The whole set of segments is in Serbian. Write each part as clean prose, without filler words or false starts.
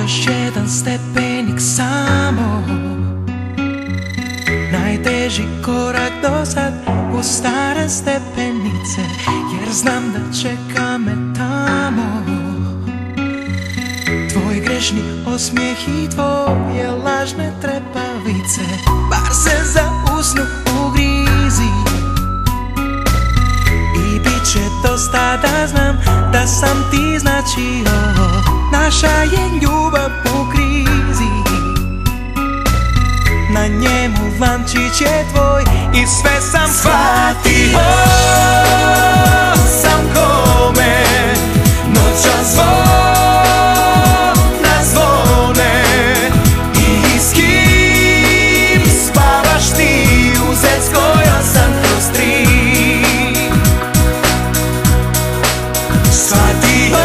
Još jedan stepenik samo, najteži korak do sad u stare stepenice, jer znam da čeka me tamo tvoj grešni osmijeh i tvoje lažne trepavice. Bar se za usnu ugrizi i bit će dosta da znam da sam ti značio. Naša je ljubav u krizi, na njemu lančić je tvoj i sve sam shvatio. Sam kome noćas zvona zvone i s kim spavaš ti u zec koja sam kroz tri. Shvatio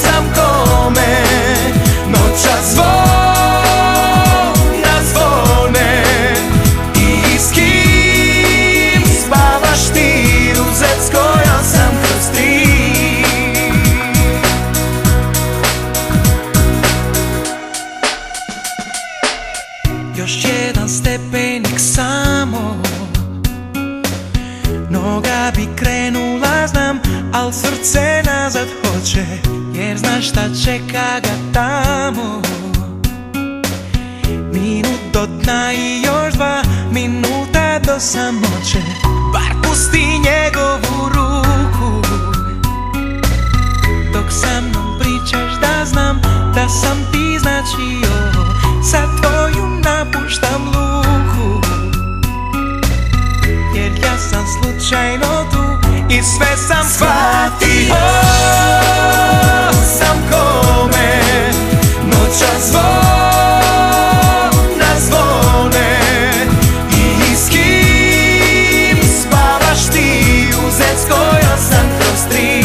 sam kome noćas zvona zvone i s kim spavaš ti u zec koja sam kroz tri. Još jedan stepenik samo, noga bi krenula znam, al srce nazad hoće, jer znaš šta čeka ga tamo. Minut do dna i još 2 minuta do samoće, bar pusti njegovu ruku dok sa mnom pričaš, da znam da sam ti značio. Sad tvoju napuštam luku, jer ja sam slučajno tu i sve sam shvatio. Sam kome noćas zvona zvone i s kim spavaš ti u zec koja sam kroz tri.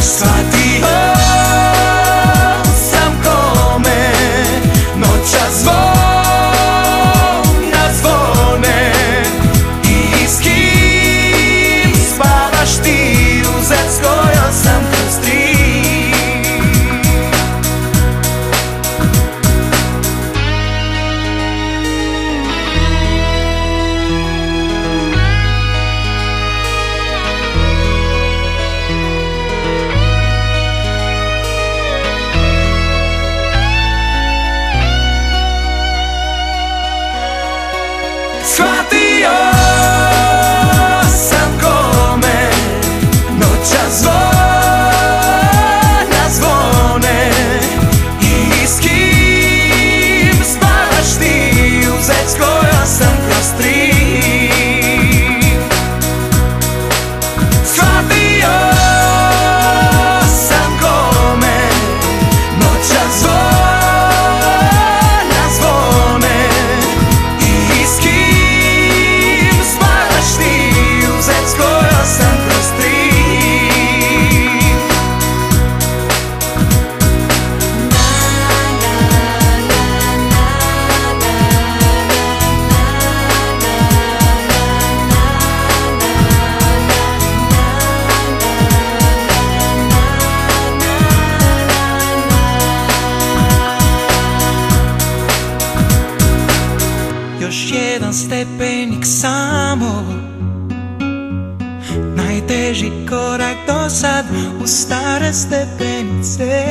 Shvatio sam kome noćas zvona zvone i s kim spavaš ti u zec koja sam kroz tri. Shvatio sam kome noćas zvona zvone i s kim spavaš ti u zec koja sam kroz tri. Shvatio sam kome noćas zvona zvone i s kim spavaš ti u zec koja sam kroz tri. Još jedan stepenik samo, najteži korak do sad u stare stepenice.